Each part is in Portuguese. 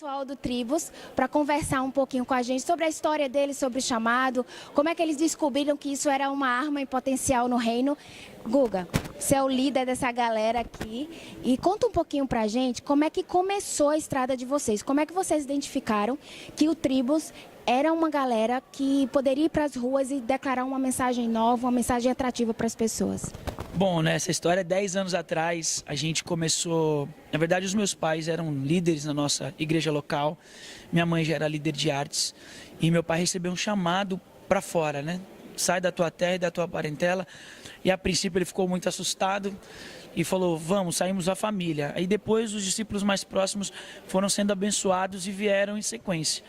pessoal do Tribos para conversar um pouquinho com a gente sobre a história deles, sobre o chamado, como é que eles descobriram que isso era uma arma em potencial no reino. Guga, você é o líder dessa galera aqui e conta um pouquinho pra gente como é que começou a estrada de vocês, como é que vocês identificaram que o Tribos era uma galera que poderia ir para as ruas e declarar uma mensagem nova, uma mensagem atrativa para as pessoas. Bom, nessa história, 10 anos atrás, a gente começou... Na verdade, os meus pais eram líderes na nossa igreja local, minha mãe já era líder de artes, e meu pai recebeu um chamado para fora, né? Sai da tua terra e da tua parentela. E a princípio ele ficou muito assustado e falou, vamos, saímos a família. Aí depois os discípulos mais próximos foram sendo abençoados e vieram em sequência.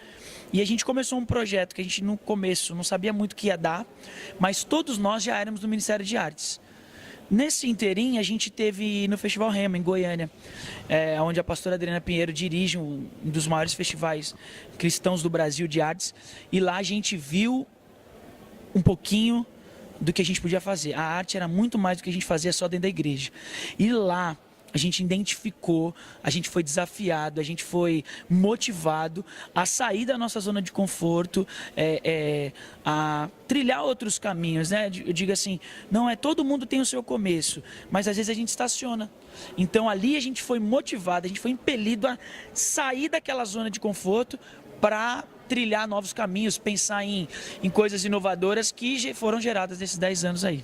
E a gente começou um projeto que a gente no começo não sabia muito o que ia dar, mas todos nós já éramos do Ministério de Artes. Nesse inteirinho, a gente teve no Festival Rema, em Goiânia, onde a pastora Adriana Pinheiro dirige um dos maiores festivais cristãos do Brasil de artes. E lá a gente viu um pouquinho do que a gente podia fazer. A arte era muito mais do que a gente fazia só dentro da igreja. E lá a gente identificou, a gente foi desafiado, a gente foi motivado a sair da nossa zona de conforto, a trilhar outros caminhos, né? Eu digo assim, não é todo mundo tem o seu começo, mas às vezes a gente estaciona. Então ali a gente foi motivado, a gente foi impelido a sair daquela zona de conforto para trilhar novos caminhos, pensar em coisas inovadoras que foram geradas nesses 10 anos aí.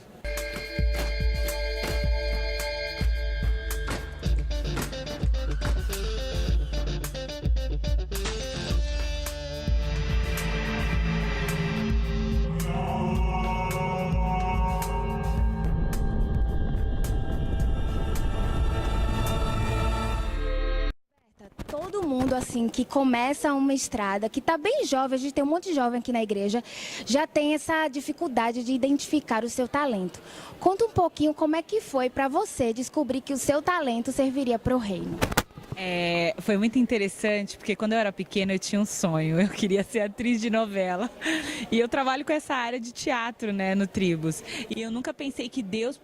Todo mundo assim que começa uma estrada, que está bem jovem, a gente tem um monte de jovem aqui na igreja, já tem essa dificuldade de identificar o seu talento. Conta um pouquinho como é que foi para você descobrir que o seu talento serviria para o reino. Foi muito interessante, porque quando eu era pequena eu tinha um sonho, eu queria ser atriz de novela. E eu trabalho com essa área de teatro, né, no Tribos. E eu nunca pensei que Deus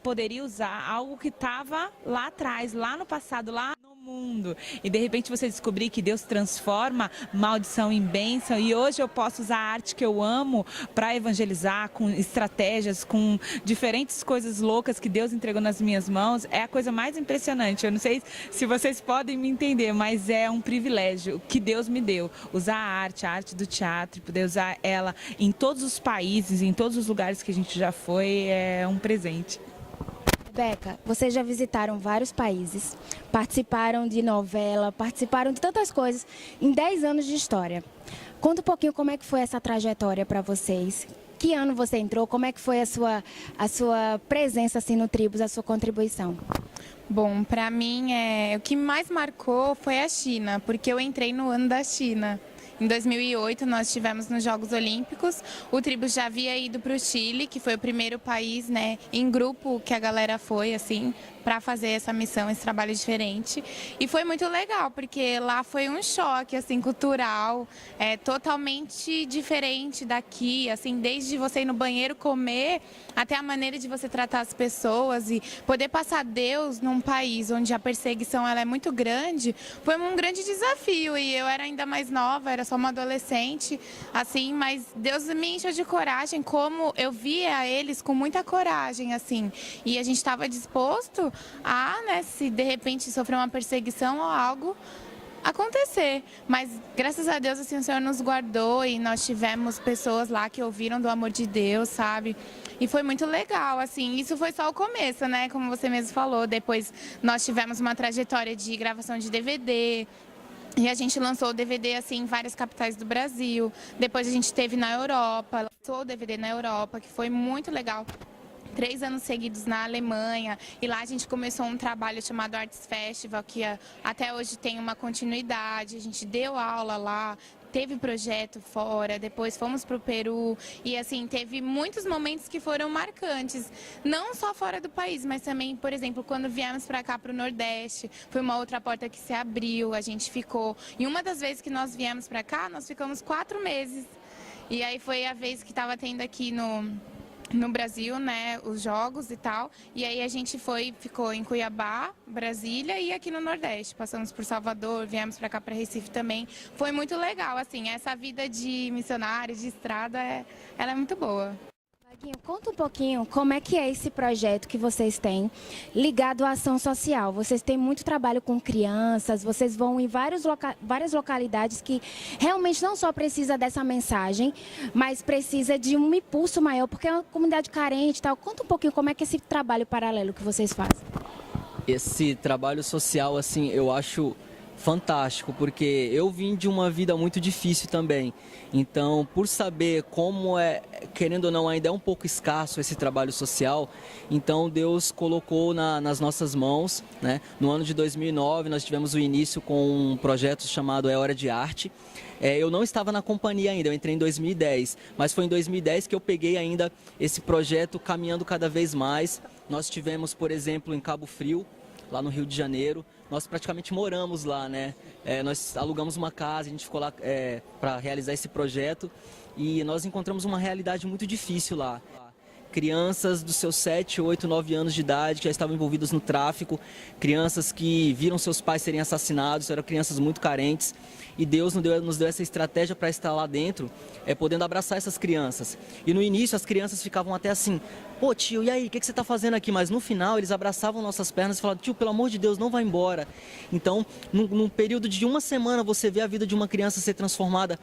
poderia usar algo que estava lá atrás, lá no passado, lá no mundo. E de repente você descobrir que Deus transforma maldição em bênção. E hoje eu posso usar a arte que eu amo para evangelizar, com estratégias, com diferentes coisas loucas que Deus entregou nas minhas mãos. É a coisa mais impressionante. Eu não sei se vocês podem me entender, mas é um privilégio que Deus me deu. Usar a arte do teatro, poder usar ela em todos os países, em todos os lugares que a gente já foi, é um presente. Beca, vocês já visitaram vários países, participaram de novela, participaram de tantas coisas em 10 anos de história. Conta um pouquinho como é que foi essa trajetória para vocês. Que ano você entrou? Como é que foi a sua presença assim no Tribos, a sua contribuição? Bom, para mim, o que mais marcou foi a China, porque eu entrei no ano da China. Em 2008, nós estivemos nos Jogos Olímpicos. O Tribos já havia ido para o Chile, que foi o primeiro país, né, em grupo que a galera foi, assim, para fazer essa missão, esse trabalho diferente. E foi muito legal, porque lá foi um choque, assim, cultural, totalmente diferente daqui, assim, desde você ir no banheiro comer, até a maneira de você tratar as pessoas e poder passar Deus num país onde a perseguição ela é muito grande, foi um grande desafio. E eu era ainda mais nova, era só uma adolescente, assim, mas Deus me encheu de coragem, como eu via eles com muita coragem, assim, e a gente estava disposto a, né, se de repente sofrer uma perseguição ou algo acontecer, mas graças a Deus assim o Senhor nos guardou e nós tivemos pessoas lá que ouviram do amor de Deus, sabe? E foi muito legal, assim, isso foi só o começo, né, como você mesmo falou. Depois nós tivemos uma trajetória de gravação de DVD, e a gente lançou o DVD assim, em várias capitais do Brasil. Depois a gente teve na Europa, lançou o DVD na Europa, que foi muito legal. 3 anos seguidos na Alemanha, e lá a gente começou um trabalho chamado Arts Festival, que até hoje tem uma continuidade. A gente deu aula lá, teve projeto fora, depois fomos para o Peru, e assim, teve muitos momentos que foram marcantes, não só fora do país, mas também, por exemplo, quando viemos para cá, para o Nordeste, foi uma outra porta que se abriu, a gente ficou, e uma das vezes que nós viemos para cá, nós ficamos 4 meses, e aí foi a vez que estava tendo aqui no Brasil, né, os jogos e tal. E aí a gente ficou em Cuiabá, Brasília e aqui no Nordeste. Passamos por Salvador, viemos para cá, para Recife também. Foi muito legal, assim, essa vida de missionário, de estrada, ela é muito boa. Vaguinho, conta um pouquinho como é que é esse projeto que vocês têm ligado à ação social. Vocês têm muito trabalho com crianças, vocês vão em várias localidades que realmente não só precisa dessa mensagem, mas precisa de um impulso maior, porque é uma comunidade carente e tal. Conta um pouquinho como é que é esse trabalho paralelo que vocês fazem. Esse trabalho social, assim, eu acho fantástico, porque eu vim de uma vida muito difícil também. Então, por saber como querendo ou não, ainda é um pouco escasso esse trabalho social, então Deus colocou nas nossas mãos, né? No ano de 2009, nós tivemos o início com um projeto chamado É Hora de Arte. Eu não estava na companhia ainda, eu entrei em 2010, mas foi em 2010 que eu peguei ainda esse projeto caminhando cada vez mais. Nós tivemos, por exemplo, em Cabo Frio, lá no Rio de Janeiro, nós praticamente moramos lá, né? Nós alugamos uma casa, a gente ficou lá para realizar esse projeto e nós encontramos uma realidade muito difícil lá. Crianças dos seus 7, 8, 9 anos de idade que já estavam envolvidas no tráfico, crianças que viram seus pais serem assassinados, eram crianças muito carentes. E Deus nos deu essa estratégia para estar lá dentro, podendo abraçar essas crianças. E no início as crianças ficavam até assim, pô tio, e aí, o que você está fazendo aqui? Mas no final eles abraçavam nossas pernas e falavam, tio, pelo amor de Deus, não vai embora. Então, num período de uma semana, você vê a vida de uma criança ser transformada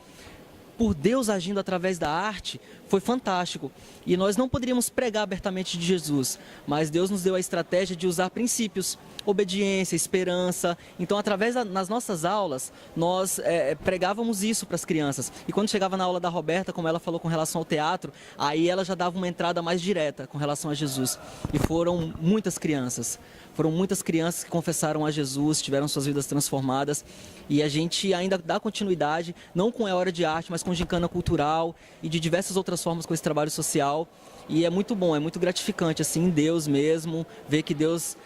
por Deus agindo através da arte, foi fantástico. E nós não poderíamos pregar abertamente de Jesus, mas Deus nos deu a estratégia de usar princípios, obediência, esperança. Então, nas nossas aulas, nós pregávamos isso para as crianças. E quando chegava na aula da Roberta, como ela falou com relação ao teatro, aí ela já dava uma entrada mais direta com relação a Jesus. E foram muitas crianças que confessaram a Jesus, tiveram suas vidas transformadas. E a gente ainda dá continuidade, não com É Hora de Arte, mas com gincana cultural e de diversas outras formas com esse trabalho social. E é muito bom, é muito gratificante, assim, Deus mesmo, ver que Deus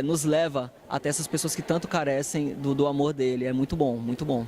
nos leva até essas pessoas que tanto carecem do amor dele. É muito bom, muito bom.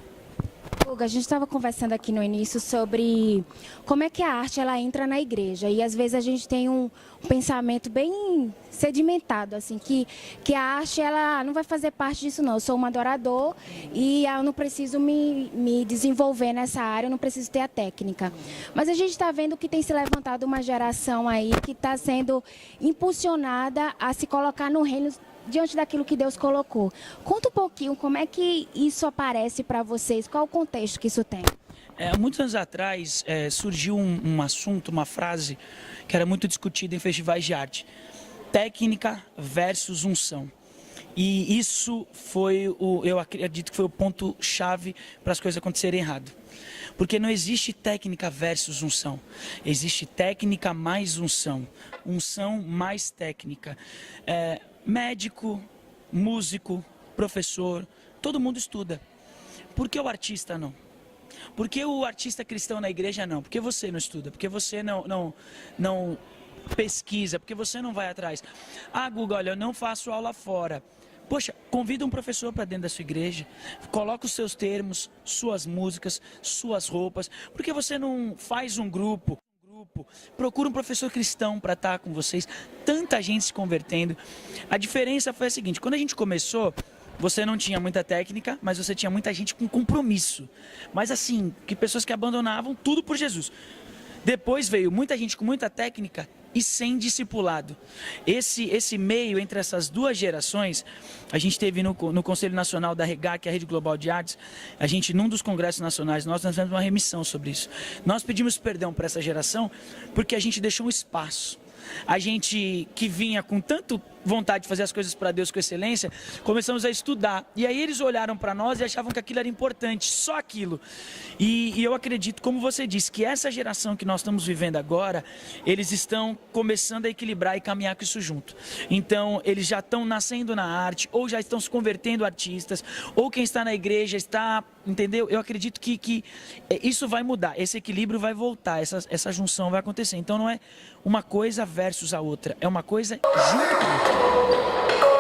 Guga, a gente estava conversando aqui no início sobre como é que a arte ela entra na igreja e às vezes a gente tem um pensamento bem sedimentado, assim, que a arte ela não vai fazer parte disso não, eu sou um adorador e eu não preciso me desenvolver nessa área, eu não preciso ter a técnica. Mas a gente está vendo que tem se levantado uma geração aí que está sendo impulsionada a se colocar no reino diante daquilo que Deus colocou. Conta um pouquinho como é que isso aparece para vocês, qual o contexto que isso tem? Muitos anos atrás surgiu um assunto, uma frase que era muito discutida em festivais de arte. Técnica versus unção. E isso eu acredito que foi o ponto-chave para as coisas acontecerem errado. Porque não existe técnica versus unção. Existe técnica mais unção. Unção mais técnica. Médico, músico, professor, todo mundo estuda. Por que o artista não? Por que o artista cristão na igreja não? Por que você não estuda? Por que você não pesquisa? Por que você não vai atrás? Ah, Guga, olha, eu não faço aula fora. Poxa, convida um professor para dentro da sua igreja, coloca os seus termos, suas músicas, suas roupas. Por que você não faz um grupo? Procura um professor cristão para estar com vocês. Tanta gente se convertendo. A diferença foi a seguinte, quando a gente começou, você não tinha muita técnica, mas você tinha muita gente com compromisso. Mas assim, pessoas que abandonavam tudo por Jesus. Depois veio muita gente com muita técnica e sem discipulado. Esse meio entre essas duas gerações, a gente teve no Conselho Nacional da REGAC, a Rede Global de Artes, a gente, num dos congressos nacionais, nós fizemos uma remissão sobre isso. Nós pedimos perdão para essa geração porque a gente deixou um espaço. A gente que vinha com tanto vontade de fazer as coisas para Deus com excelência, começamos a estudar. E aí eles olharam para nós e achavam que aquilo era importante, só aquilo. E eu acredito, como você disse, que essa geração que nós estamos vivendo agora, eles estão começando a equilibrar e caminhar com isso junto. Então, eles já estão nascendo na arte, ou já estão se convertendo artistas, ou quem está na igreja está, entendeu? Eu acredito que isso vai mudar, esse equilíbrio vai voltar, essa junção vai acontecer. Então, não é uma coisa versus a outra, é uma coisa junto com a outra.